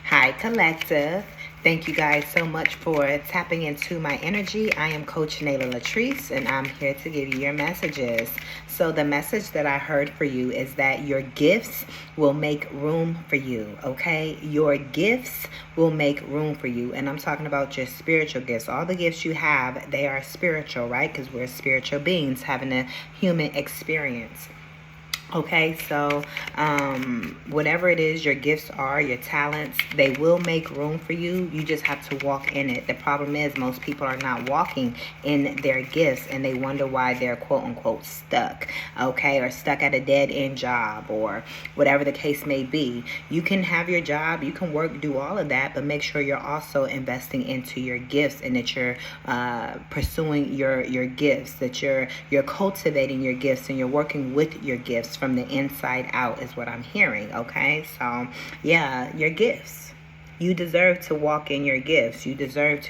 Hi, Collective. Thank you guys so much for tapping into my energy. I am Coach LATRICE, and I'm here to give you your messages. So the message that I heard for you is that your gifts will make room for you, okay? Your gifts will make room for you. And I'm talking about your spiritual gifts. All the gifts you have, they are spiritual, right? Because we're spiritual beings having a human experience. Okay, so whatever it is your gifts are, your talents, they will make room for you. You just have to walk in it. The problem is most people are not walking in their gifts, and they wonder why they're quote unquote stuck, okay, or stuck at a dead end job or whatever the case may be. You can have your job, you can work, do all of that, but make sure you're also investing into your gifts and that you're pursuing your gifts, that you're cultivating your gifts and you're working with your gifts from the inside out is what I'm hearing, okay? So, yeah, your gifts. You deserve to walk in your gifts. You deserve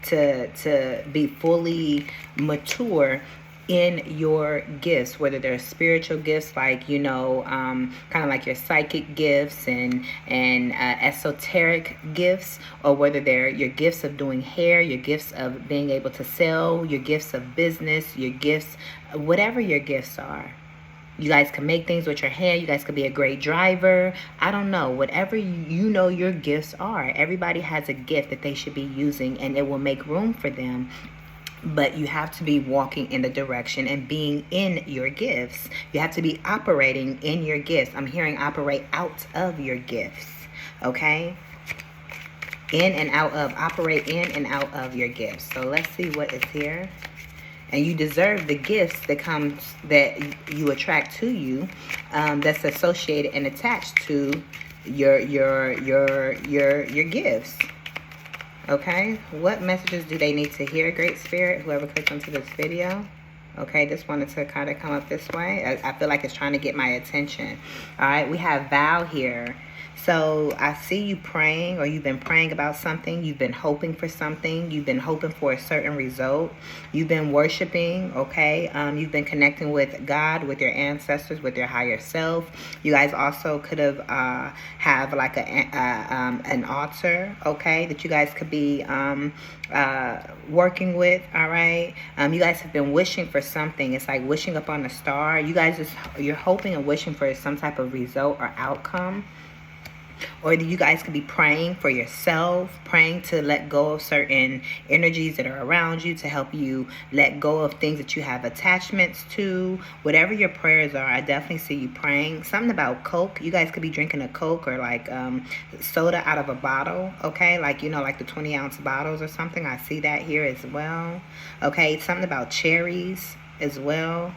to be fully mature in your gifts, whether they're spiritual gifts like, kind of like your psychic gifts and esoteric gifts, or whether they're your gifts of doing hair, your gifts of being able to sell, your gifts of business, your gifts, whatever your gifts are. You guys can make things with your hand. You guys could be a great driver. I don't know. Whatever you know your gifts are. Everybody has a gift that they should be using, and it will make room for them. But you have to be walking in the direction and being in your gifts. You have to be operating in your gifts. I'm hearing operate out of your gifts. Okay? In and out of. Operate in and out of your gifts. So let's see what is here. And you deserve the gifts that you attract to you, that's associated and attached to your gifts. Okay, what messages do they need to hear, Great Spirit? Whoever clicked onto this video. Okay, just wanted to kind of come up this way. I feel like it's trying to get my attention. All right, we have Val here. So I see you praying, or you've been praying about something. You've been hoping for something. You've been hoping for a certain result. You've been worshiping, okay? You've been connecting with God, with your ancestors, with your higher self. You guys also could have like an altar, okay, that you guys could be working with, all right? You guys have been wishing for something. It's like wishing upon a star. You guys you're hoping and wishing for some type of result or outcome. Or you guys could be praying for yourself, praying to let go of certain energies that are around you, to help you let go of things that you have attachments to. Whatever your prayers are, I definitely see you praying. Something about Coke. You guys could be drinking a Coke or like soda out of a bottle, okay? Like, like the 20-ounce bottles or something. I see that here as well. Okay, something about cherries as well.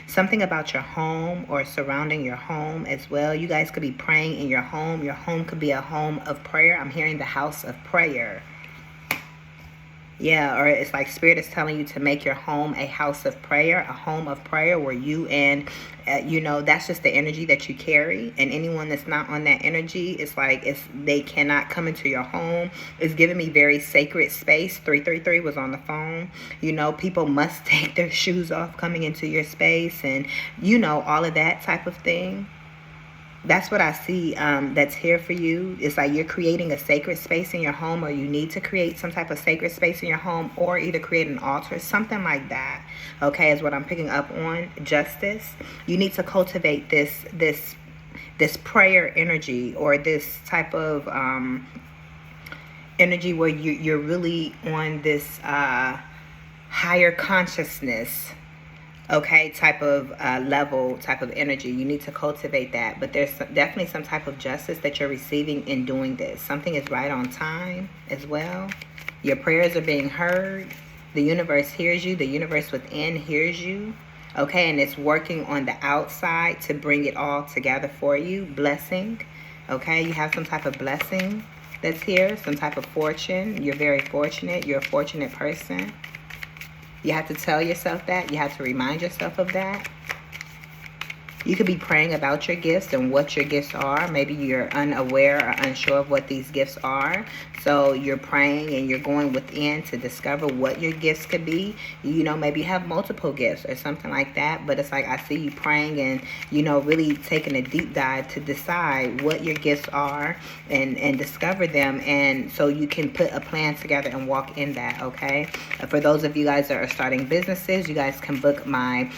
Something about your home or surrounding your home as well. You guys could be praying in your home. Your home could be a home of prayer. I'm hearing the house of prayer. Yeah, or it's like Spirit is telling you to make your home a house of prayer, a home of prayer where you and, that's just the energy that you carry. And anyone that's not on that energy, it's like they cannot come into your home. It's giving me very sacred space. 333 was on the phone. People must take their shoes off coming into your space and, all of that type of thing. That's what I see that's here for you. It's like you're creating a sacred space in your home, or you need to create some type of sacred space in your home, or either create an altar, something like that. Okay, is what I'm picking up on. Justice. You need to cultivate this prayer energy, or this type of energy where you're really on this higher consciousness, okay, type of level, type of energy. You need to cultivate that. But there's definitely some type of justice that you're receiving in doing this. Something is right on time as well. Your prayers are being heard. The universe hears you. The universe within hears you. Okay, and it's working on the outside to bring it all together for you. Blessing. Okay, you have some type of blessing that's here. Some type of fortune. You're very fortunate. You're a fortunate person. You have to tell yourself that. You have to remind yourself of that. You could be praying about your gifts and what your gifts are. Maybe you're unaware or unsure of what these gifts are. So you're praying and you're going within to discover what your gifts could be. You know, maybe you have multiple gifts or something like that. But it's like I see you praying and, you know, really taking a deep dive to decide what your gifts are and discover them. And so you can put a plan together and walk in that, okay? For those of you guys that are starting businesses, you guys can book my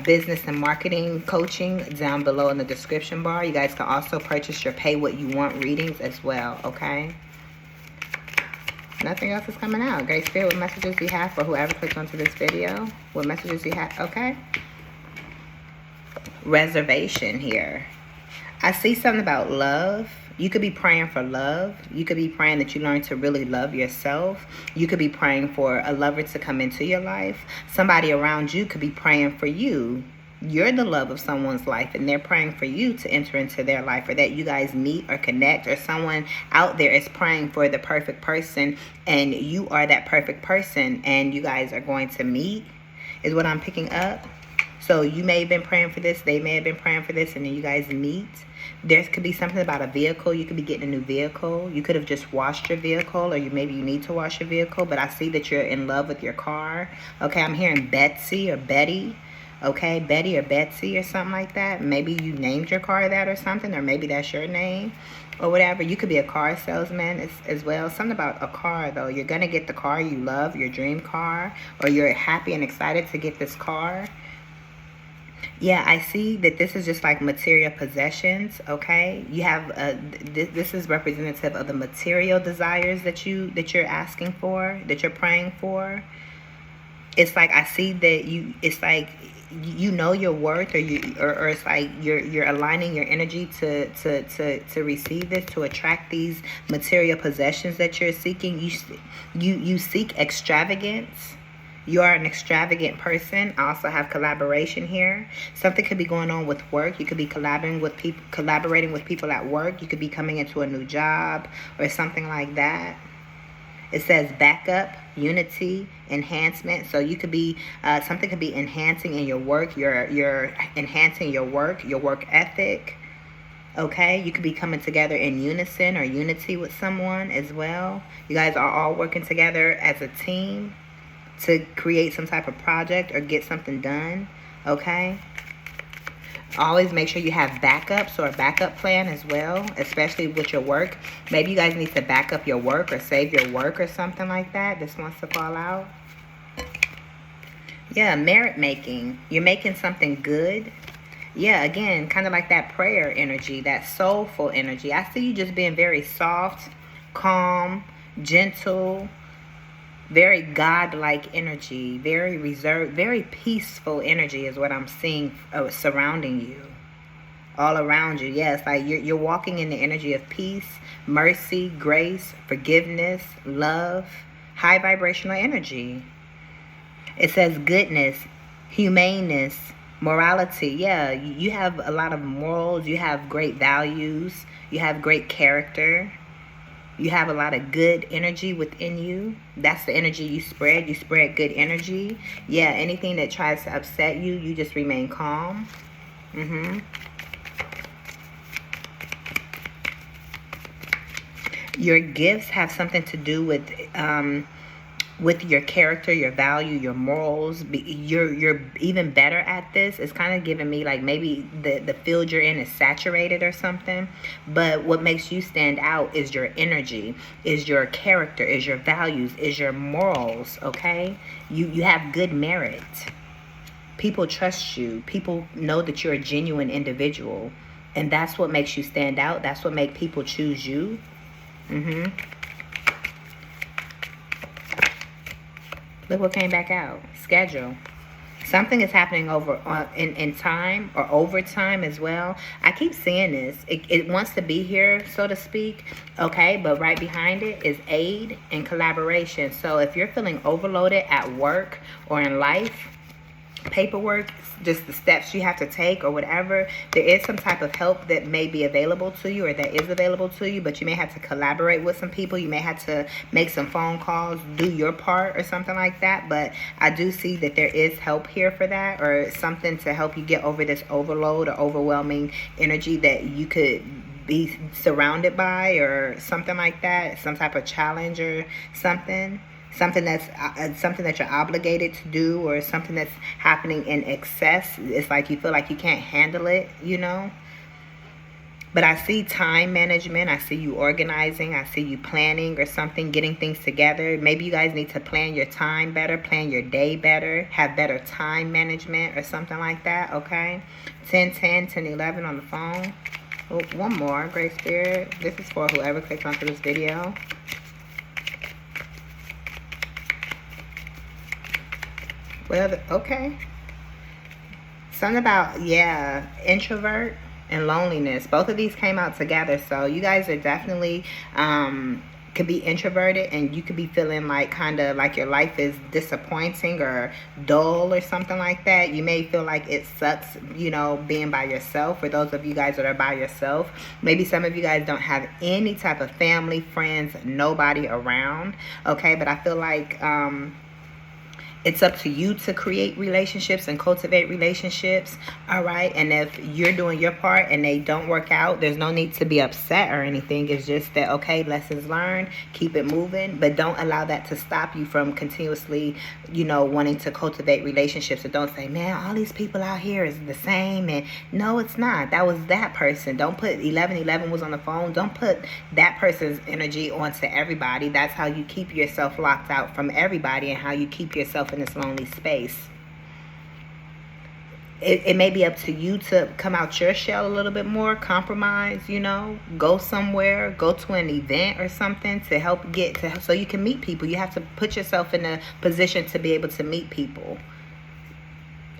business and marketing coaching down below in the description bar. You guys can also purchase your Pay What You Want readings as well, okay? Nothing else is coming out. Great Spirit, what messages do you have for whoever clicks onto this video? What messages do you have? Okay. Reservation here. I see something about love. You could be praying for love. You could be praying that you learn to really love yourself. You could be praying for a lover to come into your life. Somebody around you could be praying for you. You're the love of someone's life and they're praying for you to enter into their life, or that you guys meet or connect, or someone out there is praying for the perfect person and you are that perfect person and you guys are going to meet, is what I'm picking up. So you may have been praying for this, they may have been praying for this, and then you guys meet. There could be something about a vehicle. You could be getting a new vehicle. You could have just washed your vehicle, or maybe you need to wash your vehicle, but I see that you're in love with your car. Okay, I'm hearing Betsy or Betty. Okay, Betty or Betsy or something like that. Maybe you named your car that or something, or maybe that's your name or whatever. You could be a car salesman as well. Something about a car, though. You're going to get the car you love, your dream car, or you're happy and excited to get this car. Yeah, I see that this is just like material possessions, okay? You have, this is representative of the material desires that you're asking for, that you're praying for. It's like I see that it's like you know your worth, or it's like you're aligning your energy to receive this, to attract these material possessions that you're seeking. You seek extravagance. You are an extravagant person. I also have collaboration here. Something could be going on with work. You could be collaborating with people at work. You could be coming into a new job or something like that. It says backup, unity, enhancement. So you could be, something could be enhancing in your work. You're enhancing your work ethic. Okay, you could be coming together in unison or unity with someone as well. You guys are all working together as a team to create some type of project or get something done, okay? Always make sure you have backups or a backup plan as well, especially with your work. Maybe you guys need to back up your work or save your work or something like that. This wants to fall out. Yeah, merit making. You're making something good. Yeah, again, kind of like that prayer energy, that soulful energy. I see you just being very soft, calm, gentle, very God-like energy, very reserved, very peaceful energy is what I'm seeing surrounding you, all around you. Yes, like you're walking in the energy of peace, mercy, grace, forgiveness, love, high vibrational energy. It says goodness, humaneness, morality. Yeah, you have a lot of morals, you have great values, you have great character. You have a lot of good energy within you. That's the energy you spread. You spread good energy. Yeah, anything that tries to upset you, you just remain calm. Your gifts have something to do with your character, your value, your morals. You're even better at this. It's kind of giving me like maybe the field you're in is saturated or something. But what makes you stand out is your energy, is your character, is your values, is your morals, okay? You have good merit. People trust you. People know that you're a genuine individual. And that's what makes you stand out. That's what makes people choose you. Look what came back out. Schedule. Something is happening over in time or over time as well. I keep seeing this. It wants to be here, so to speak. Okay, but right behind it is aid and collaboration. So if you're feeling overloaded at work or in life, paperwork, just the steps you have to take or whatever, there is some type of help that may be available to you or that is available to you, but you may have to collaborate with some people. You may have to make some phone calls, do your part or something like that. But I do see that there is help here for that, or something to help you get over this overload or overwhelming energy that you could be surrounded by, or something like that, some type of challenge or something that's something that you're obligated to do, or something that's happening in excess. It's like you feel like you can't handle it, you know. But I see time management. I see you organizing. I see you planning or something, getting things together. Maybe you guys need to plan your time better, plan your day better, have better time management or something like that, okay? 10, 11 on the phone. Oh, one more, Great Spirit. This is for whoever clicks onto this video. Well, okay. Something about, yeah, introvert and loneliness. Both of these came out together. So you guys are definitely, could be introverted, and you could be feeling like kind of like your life is disappointing or dull or something like that. You may feel like it sucks, you know, being by yourself. For those of you guys that are by yourself, maybe some of you guys don't have any type of family, friends, nobody around, okay? But I feel like, it's up to you to create relationships and cultivate relationships, all right? And if you're doing your part and they don't work out, there's no need to be upset or anything. It's just that, okay, lessons learned, keep it moving, but don't allow that to stop you from continuously, you know, wanting to cultivate relationships. So don't say, man, all these people out here is the same. And no, it's not. That was that person. Don't put 11 was on the phone. Don't put that person's energy onto everybody. That's how you keep yourself locked out from everybody, and how you keep yourself in this lonely space. It may be up to you to come out your shell a little bit more, compromise, you know, go somewhere, go to an event or something to help get to, so you can meet people. You have to put yourself in a position to be able to meet people.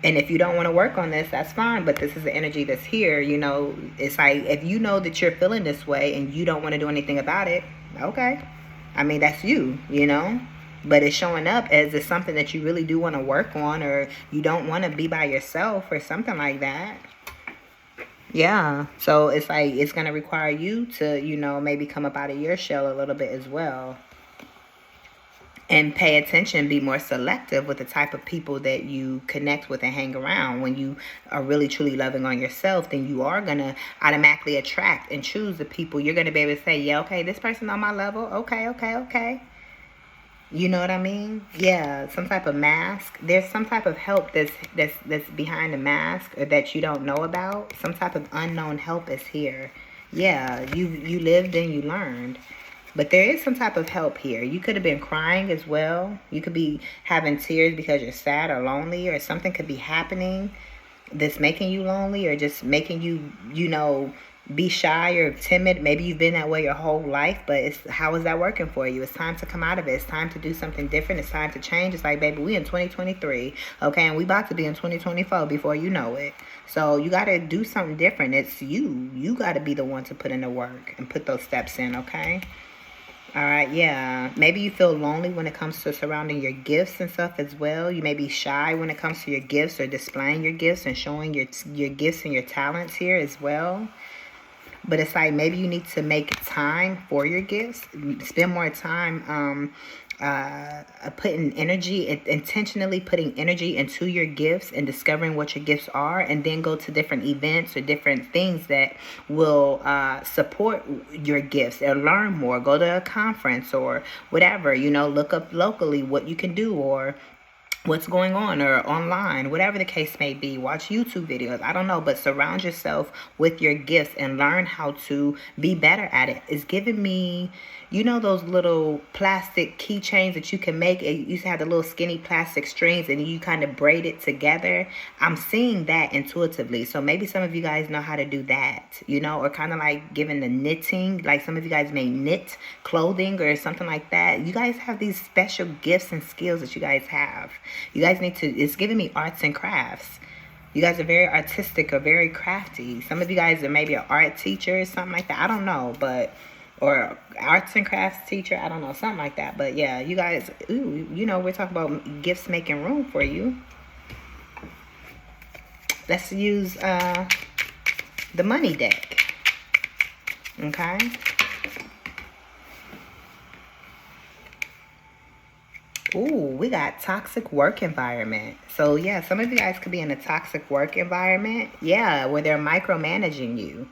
And if you don't want to work on this, that's fine, but this is the energy that's here, you know. It's like, if you know that you're feeling this way and you don't want to do anything about it, okay. I mean, that's you, you know. But it's showing up as it's something that you really do want to work on, or you don't want to be by yourself or something like that. Yeah. So it's like, it's going to require you to, you know, maybe come up out of your shell a little bit as well. And pay attention, be more selective with the type of people that you connect with and hang around. When you are really truly loving on yourself, then you are going to automatically attract and choose the people. You're going to be able to say, yeah, okay, this person on my level. Okay. You know what I mean? Yeah, some type of mask. There's some type of help that's behind the mask, or that you don't know about. Some type of unknown help is here. Yeah, you lived and you learned. But there is some type of help here. You could have been crying as well. You could be having tears because you're sad or lonely, or something could be happening that's making you lonely, or just making you, you know, be shy or timid. Maybe you've been that way your whole life, but how is that working for you? It's time to come out of it. It's time to do something different. It's time to change. It's like, baby, we in 2023, okay, and we about to be in 2024 before you know it. So you got to do something different. It's you got to be the one to put in the work and put those steps in, okay? All right, yeah. Maybe you feel lonely when it comes to surrounding your gifts and stuff as well. You may be shy when it comes to your gifts, or displaying your gifts and showing your gifts and your talents here as well. But it's like, maybe you need to make time for your gifts. Spend more time putting energy, intentionally putting energy into your gifts and discovering what your gifts are, and then go to different events or different things that will support your gifts, or learn more. Go to a conference or whatever, you know, look up locally what you can do, or what's going on, or online, whatever the case may be. Watch YouTube videos, I don't know, but surround yourself with your gifts and learn how to be better at it. It's giving me, you know, those little plastic keychains that you can make. It used to have the little skinny plastic strings and you kind of braid it together. I'm seeing that intuitively. So maybe some of you guys know how to do that, you know, or kind of like giving the knitting, like some of you guys may knit clothing or something like that. You guys have these special gifts and skills that you guys have. You guys need to, it's giving me arts and crafts. You guys are very artistic or very crafty. Some of you guys are maybe an art teacher or something like that. I don't know, but, or arts and crafts teacher. I don't know, something like that. But yeah, you guys, ooh, you know, we're talking about gifts making room for you. Let's use the money deck. Okay. Ooh, we got toxic work environment. So yeah, some of you guys could be in a toxic work environment. Yeah, where they're micromanaging you.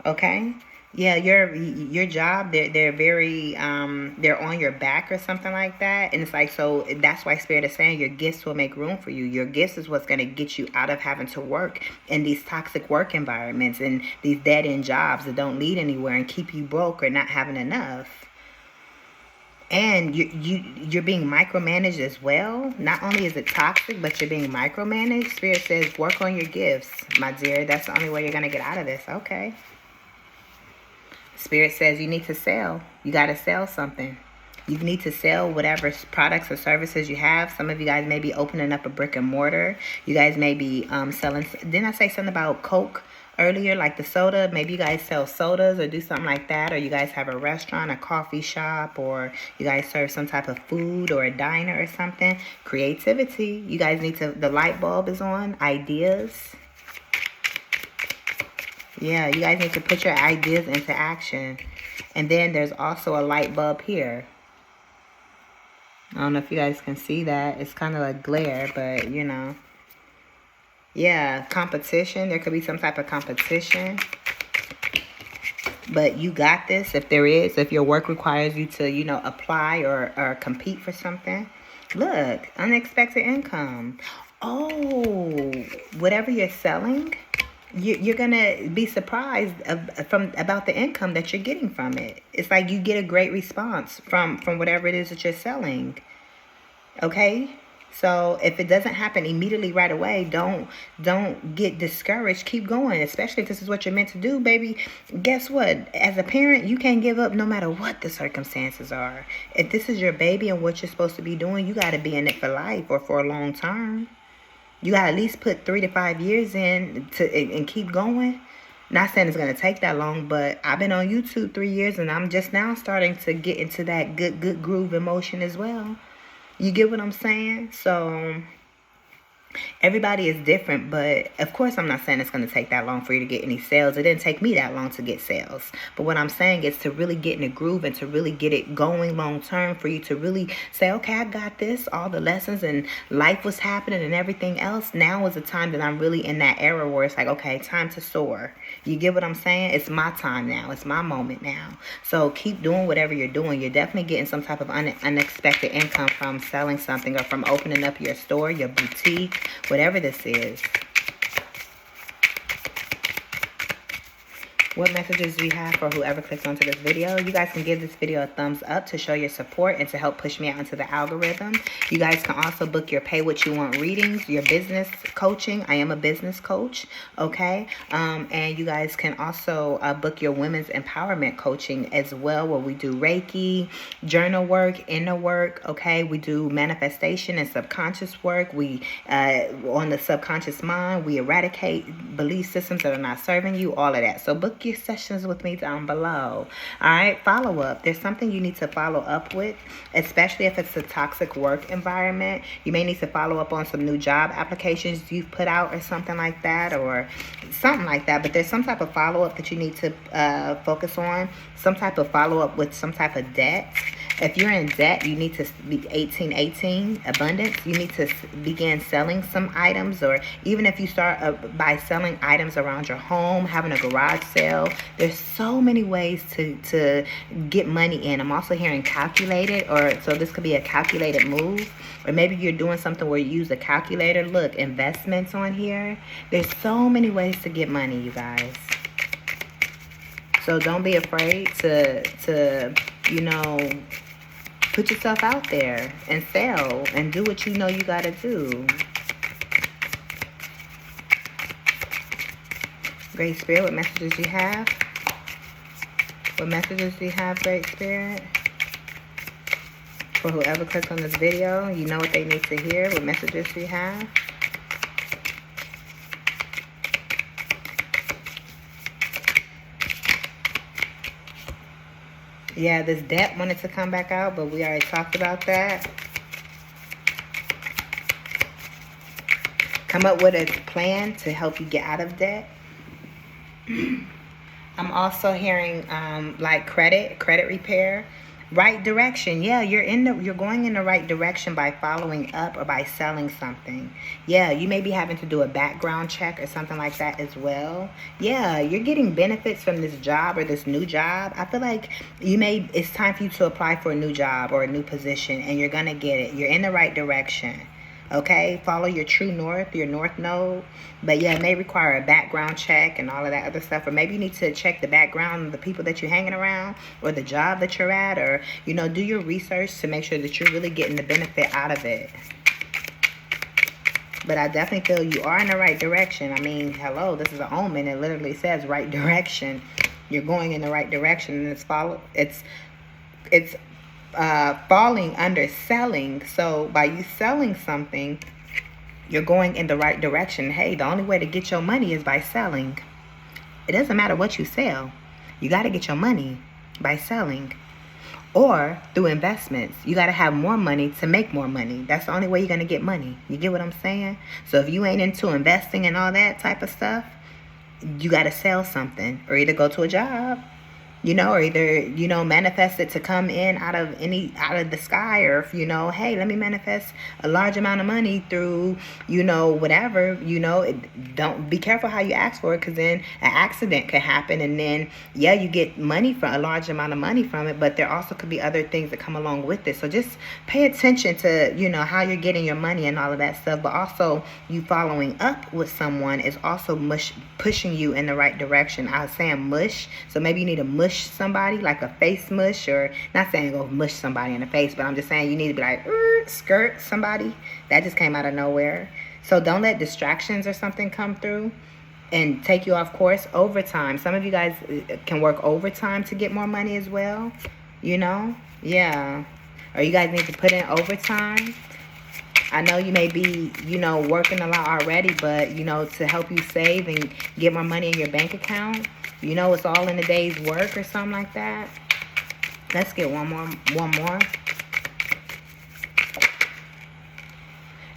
Okay. Yeah, your job, they're very they're on your back or something like that. And it's like, so that's why Spirit is saying your gifts will make room for you. Your gifts is what's gonna get you out of having to work in these toxic work environments and these dead end jobs that don't lead anywhere and keep you broke or not having enough. And you're being micromanaged as well. Not only is it toxic, but you're being micromanaged. Spirit says work on your gifts, my dear. That's the only way you're gonna get out of this. Okay. Spirit says you need to sell. You got to sell something. You need to sell whatever products or services you have. Some of you guys may be opening up a brick and mortar. You guys may be selling. Didn't I say something about Coke earlier, like the soda? Maybe you guys sell sodas or do something like that. Or you guys have a restaurant, a coffee shop, or you guys serve some type of food or a diner or something. Creativity. You guys need to, the light bulb is on. Ideas. Yeah, you guys need to put your ideas into action. And then there's also a light bulb here. I don't know if you guys can see that. It's kind of like glare, but you know. Yeah, competition. There could be some type of competition. But you got this if there is. If your work requires you to, you know, apply or compete for something. Look, unexpected income. Oh, whatever you're selling, you're gonna be surprised about the income that you're getting from it. It's like you get a great response from whatever it is that you're selling. Okay, so if it doesn't happen immediately right away, don't get discouraged. Keep going, especially if this is what you're meant to do, baby. Guess what? As a parent, you can't give up no matter what the circumstances are. If this is your baby and what you're supposed to be doing, you got to be in it for life or for a long term. You got to at least put 3 to 5 years in and keep going. Not saying it's going to take that long, but I've been on YouTube 3 years and I'm just now starting to get into that good groove emotion as well. You get what I'm saying? So everybody is different, but of course I'm not saying it's going to take that long for you to get any sales. It didn't take me that long to get sales. But what I'm saying is to really get in a groove and to really get it going long term, for you to really say, okay, I got this, all the lessons and life was happening and everything else. Now is the time that I'm really in that era where it's like, okay, time to soar. You get what I'm saying? It's my time now. It's my moment now. So keep doing whatever you're doing. You're definitely getting some type of unexpected income from selling something or from opening up your store, your boutique, whatever this is. What messages do you have for whoever clicks onto this video? You guys can give this video a thumbs up to show your support and to help push me out into the algorithm. You guys can also book your pay what you want readings, your business coaching. I am a business coach, okay? And you guys can also book your women's empowerment coaching as well, where we do Reiki, journal work, inner work, okay? We do manifestation and subconscious work. We, on the subconscious mind, we eradicate belief systems that are not serving you, all of that. So book your sessions with me down below. All right, follow up. There's something you need to follow up with, especially if it's a toxic work environment. You may need to follow up on some new job applications you've put out or something like that, or something like that. But there's some type of follow-up that you need to focus on, some type of follow-up with some type of debt. If you're in debt, you need to be 1818, abundance. You need to begin selling some items, or even if you start by selling items around your home, having a garage sale. There's so many ways to get money in. I'm also hearing calculated, or so this could be a calculated move. Or maybe you're doing something where you use a calculator. Look, investments on here. There's so many ways to get money, you guys. So don't be afraid to you know, put yourself out there and sell and do what you know you got to do. Great Spirit, what messages do you have? What messages do you have, Great Spirit? For whoever clicks on this video, you know what they need to hear. What messages do you have? Yeah, this debt wanted to come back out, but we already talked about that. Come up with a plan to help you get out of debt. I'm also hearing like credit repair. Right direction. Yeah, you're going in the right direction by following up or by selling something. Yeah, you may be having to do a background check or something like that as well. Yeah, you're getting benefits from this job or this new job. I feel like it's time for you to apply for a new job or a new position, and you're going to get it. You're in the right direction. Okay, follow your true north, your north node. But yeah, it may require a background check and all of that other stuff. Or maybe you need to check the background of the people that you're hanging around or the job that you're at. Or, do your research to make sure that you're really getting the benefit out of it. But I definitely feel you are in the right direction. I mean, hello, this is an omen. It literally says right direction. You're going in the right direction. And it's falling under selling. So by you selling something, you're going in the right direction. Hey, the only way to get your money is by selling. It doesn't matter what you sell. You got to get your money by selling or through investments. You got to have more money to make more money. That's the only way you're going to get money. You get what I'm saying? So if you ain't into investing and all that type of stuff, you got to sell something or either go to a job, or either, manifest it to come in out of the sky, or if, hey, let me manifest a large amount of money through, whatever, don't be careful how you ask for it, because then an accident could happen, and then, yeah, you get money from a large amount of money from it, but there also could be other things that come along with it. So just pay attention to, how you're getting your money and all of that stuff, but also you following up with someone is also pushing you in the right direction. I was saying mush, so maybe you need to mush somebody, like a face mush, or not saying go mush somebody in the face, but I'm just saying you need to be like skirt somebody. That just came out of nowhere. So don't let distractions or something come through and take you off course. Overtime, some of you guys can work overtime to get more money as well, yeah, or you guys need to put in overtime. I know you may be, working a lot already, but, to help you save and get more money in your bank account, it's all in a day's work or something like that. Let's get one more.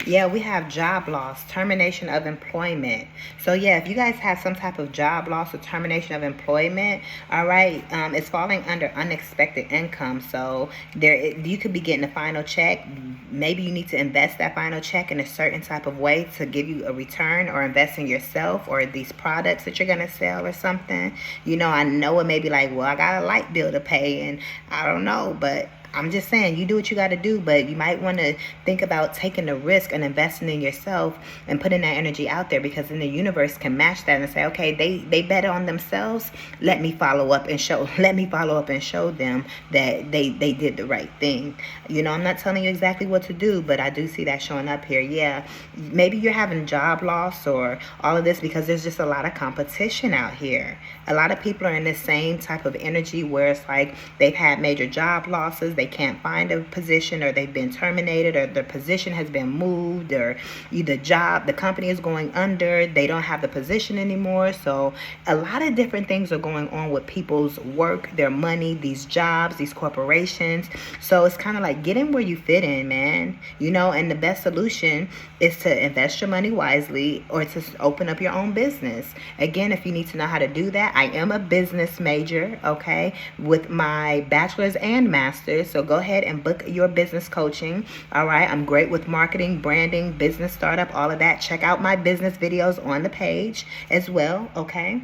Yeah, we have job loss, termination of employment. So yeah, if you guys have some type of job loss or termination of employment, all right, it's falling under unexpected income. So you could be getting a final check. Maybe you need to invest that final check in a certain type of way to give you a return, or invest in yourself or these products that you're going to sell or something. I know it may be like, well, I got a light bill to pay and I don't know, but I'm just saying, you do what you got to do, but you might want to think about taking the risk and investing in yourself and putting that energy out there, because then the universe can match that and say, okay, they bet on themselves. Let me follow up and show them that they did the right thing. I'm not telling you exactly what to do, but I do see that showing up here. Yeah, maybe you're having job loss or all of this because there's just a lot of competition out here. A lot of people are in the same type of energy where it's like they've had major job losses. They can't find a position, or they've been terminated, or their position has been moved, or the company is going under. They don't have the position anymore. So a lot of different things are going on with people's work, their money, these jobs, these corporations. So it's kind of like get in where you fit in, man. And the best solution is to invest your money wisely, or to open up your own business. Again, if you need to know how to do that, I am a business major, okay, with my bachelor's and master's. So go ahead and book your business coaching. All right. I'm great with marketing, branding, business startup, all of that. Check out my business videos on the page as well. Okay.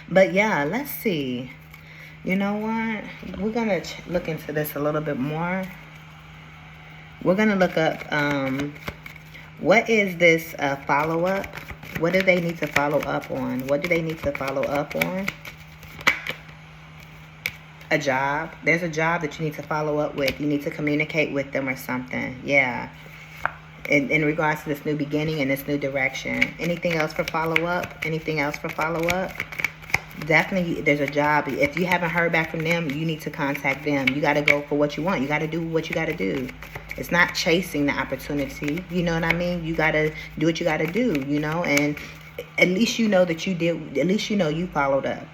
But yeah, let's see. You know what? We're going to look into this a little bit more. We're going to look up what is this follow-up? What do they need to follow up on? What do they need to follow up on? A job. There's a job that you need to follow up with. You need to communicate with them or something. Yeah. In regards to this new beginning and this new direction. Anything else for follow-up? Anything else for follow-up? Definitely, there's a job. If you haven't heard back from them, you need to contact them. You got to go for what you want. You got to do what you got to do. It's not chasing the opportunity. You know what I mean? You got to do what you got to do, and at least you know that you did. At least you know you followed up.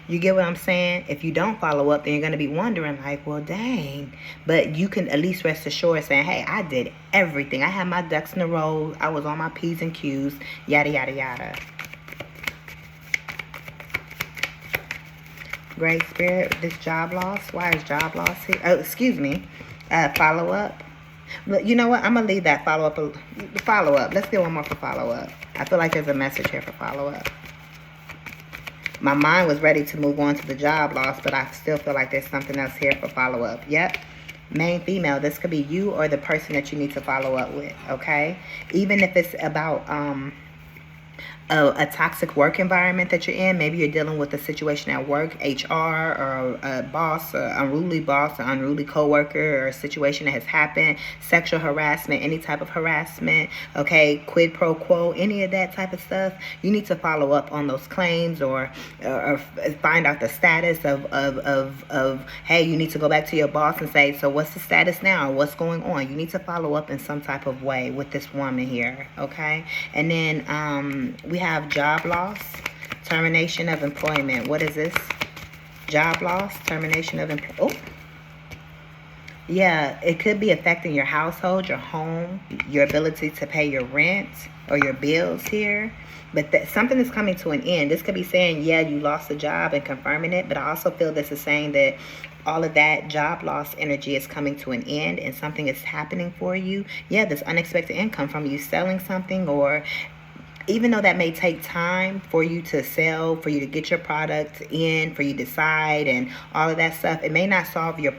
You get what I'm saying? If you don't follow up, then you're going to be wondering like, well, dang. But you can at least rest assured saying, hey, I did everything. I had my ducks in a row. I was on my P's and Q's, yada, yada, yada. Great Spirit, this job loss. Why is job loss here? Oh, excuse me. Follow up. But you know what? I'm going to leave that follow up. Let's get one more for follow up. I feel like there's a message here for follow up. My mind was ready to move on to the job loss, but I still feel like there's something else here for follow up. Yep. Main female. This could be you or the person that you need to follow up with. Okay. Even if it's about, a toxic work environment that you're in. Maybe you're dealing with a situation at work, HR, or a boss, or unruly boss, or unruly coworker, or a situation that has happened, sexual harassment, any type of harassment, okay, quid pro quo, any of that type of stuff. You need to follow up on those claims, or find out the status of hey, you need to go back to your boss and say, so what's the status now? What's going on? You need to follow up in some type of way with this woman here, okay? And then we have job loss, termination of employment. What is this? Job loss, termination of employment. Oh, yeah, it could be affecting your household, your home, your ability to pay your rent or your bills here. But something is coming to an end. This could be saying, yeah, you lost a job and confirming it. But I also feel this is saying that all of that job loss energy is coming to an end and something is happening for you. Yeah, this unexpected income from you selling something, or even though that may take time for you to sell, for you to get your product in, for you to decide and all of that stuff, it may not solve your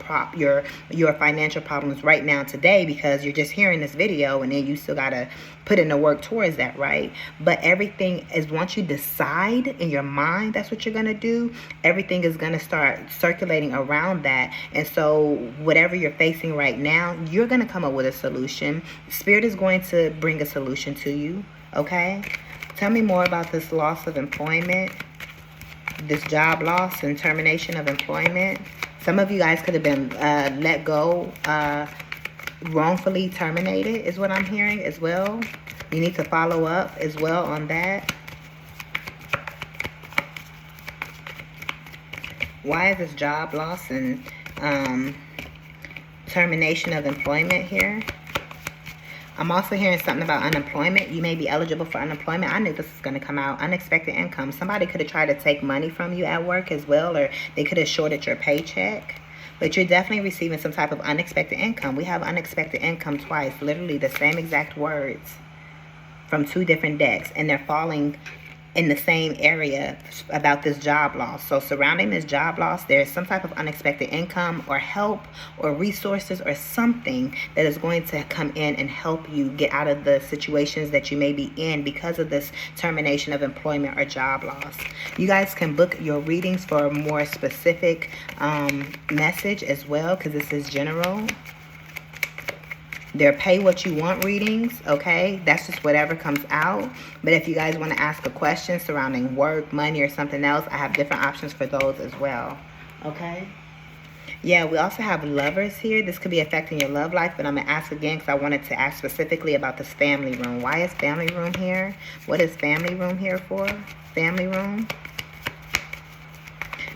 financial problems right now today, because you're just hearing this video and then you still got to put in the work towards that, right? But everything is, once you decide in your mind that's what you're going to do, everything is going to start circulating around that. And so whatever you're facing right now, you're going to come up with a solution. Spirit is going to bring a solution to you. Okay, tell me more about this loss of employment, this job loss and termination of employment. Some of you guys could have been let go, wrongfully terminated is what I'm hearing as well. You need to follow up as well on that. Why is this job loss and termination of employment here? I'm also hearing something about unemployment. You may be eligible for unemployment. I knew this was going to come out. Unexpected income. Somebody could have tried to take money from you at work as well, or they could have shorted your paycheck. But you're definitely receiving some type of unexpected income. We have unexpected income twice. Literally the same exact words from two different decks. And they're falling in the same area about this job loss. So surrounding this job loss, there's some type of unexpected income or help or resources or something that is going to come in and help you get out of the situations that you may be in because of this termination of employment or job loss. You guys can book your readings for a more specific message as well, because this is general. They're pay what you want readings, okay? That's just whatever comes out. But if you guys want to ask a question surrounding work, money, or something else, I have different options for those as well, okay? Yeah, we also have lovers here. This could be affecting your love life, but I'm going to ask again because I wanted to ask specifically about this family room. Why is family room here? What is family room here for? Family room.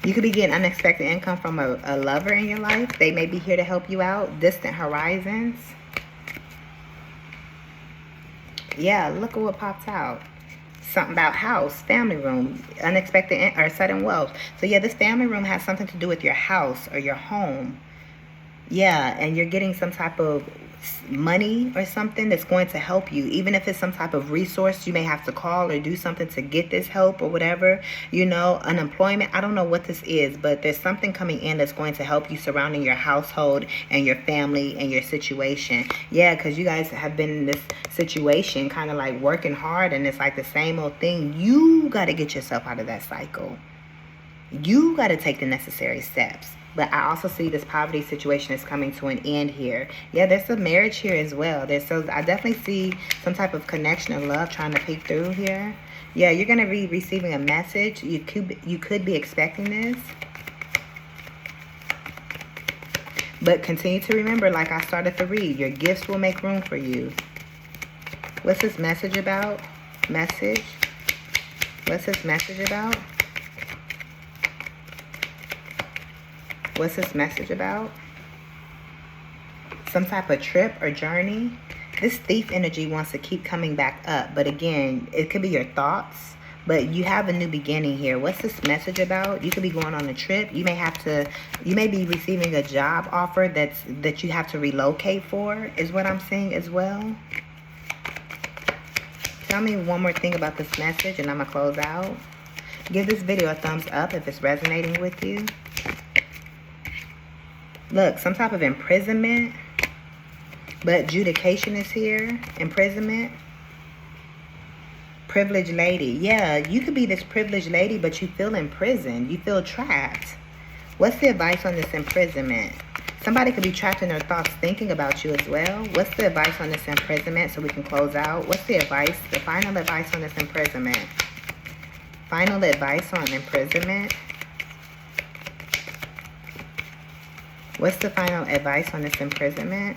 You could be getting unexpected income from a lover in your life. They may be here to help you out. Distant horizons. Yeah, look at what pops out. Something about house, family room, unexpected or sudden wealth. So yeah, this family room has something to do with your house or your home. Yeah, and you're getting some type of money or something that's going to help you. Even if it's some type of resource, you may have to call or do something to get this help or whatever. You know, unemployment, I don't know what this is, but there's something coming in that's going to help you surrounding your household and your family and your situation. Yeah, because you guys have been in this situation kind of like working hard, and it's like the same old thing. You got to get yourself out of that cycle. You got to take the necessary steps. But I also see this poverty situation is coming to an end here. Yeah, there's some marriage here as well. I definitely see some type of connection of love trying to peek through here. Yeah, you're going to be receiving a message. You could be expecting this. But continue to remember, like I started to read, your gifts will make room for you. What's this message about? Message? What's this message about? What's this message about? Some type of trip or journey. This thief energy wants to keep coming back up. But again, it could be your thoughts. But you have a new beginning here. What's this message about? You could be going on a trip. You may be receiving a job offer that you have to relocate for, is what I'm seeing as well. Tell me one more thing about this message and I'm going to close out. Give this video a thumbs up if it's resonating with you. Look, some type of imprisonment. But adjudication is here. Imprisonment. Privileged lady. Yeah, you could be this privileged lady, but you feel imprisoned. You feel trapped. What's the advice on this imprisonment? Somebody could be trapped in their thoughts thinking about you as well. What's the advice on this imprisonment so we can close out? What's the advice, the final advice on this imprisonment? Final advice on imprisonment. What's the final advice on this imprisonment?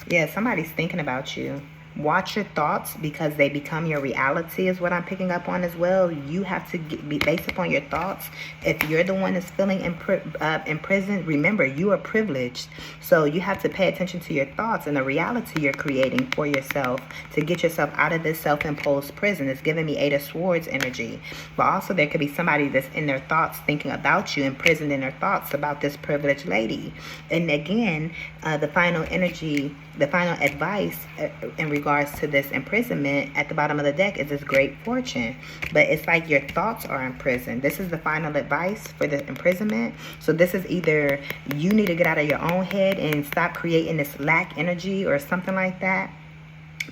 Yeah, somebody's thinking about you. Watch your thoughts because they become your reality is what I'm picking up on as well. You have to be based upon your thoughts. If you're the one that's feeling imprisoned, remember, you are privileged. So you have to pay attention to your thoughts and the reality you're creating for yourself to get yourself out of this self-imposed prison. It's giving me 8 of Swords energy. But also there could be somebody that's in their thoughts thinking about you, imprisoned in their thoughts about this privileged lady. And again, the final energy, the final advice in regards to this imprisonment at the bottom of the deck is this great fortune. But it's like your thoughts are imprisoned. This is the final advice for the imprisonment. So this is either you need to get out of your own head and stop creating this lack energy or something like that.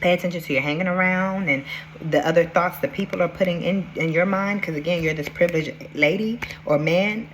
Pay attention to your hanging around and the other thoughts that people are putting in your mind. Because again, you're this privileged lady or man.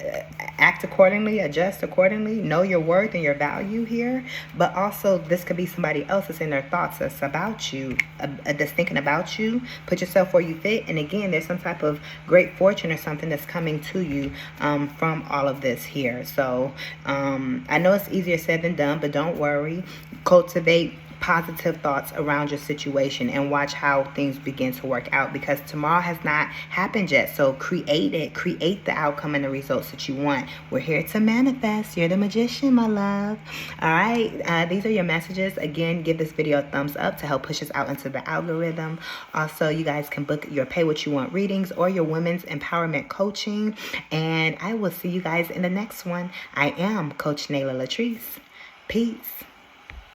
Act accordingly, adjust accordingly, know your worth and your value here. But also this could be somebody else that's in their thoughts that's about you, that's thinking about you. Put yourself where you fit. And again, there's some type of great fortune or something that's coming to you from all of this here. So I know it's easier said than done, but don't worry. Cultivate positive thoughts around your situation and watch how things begin to work out, because tomorrow has not happened yet. So create it, create the outcome and the results that you want. We're here to manifest. You're the magician, my love. All right, these are your messages. Again, give this video a thumbs up to help push us out into the algorithm. Also, you guys can book your pay what you want readings or your women's empowerment coaching, and I will see you guys in the next one. I am Coach Nayla LATRICE. Peace.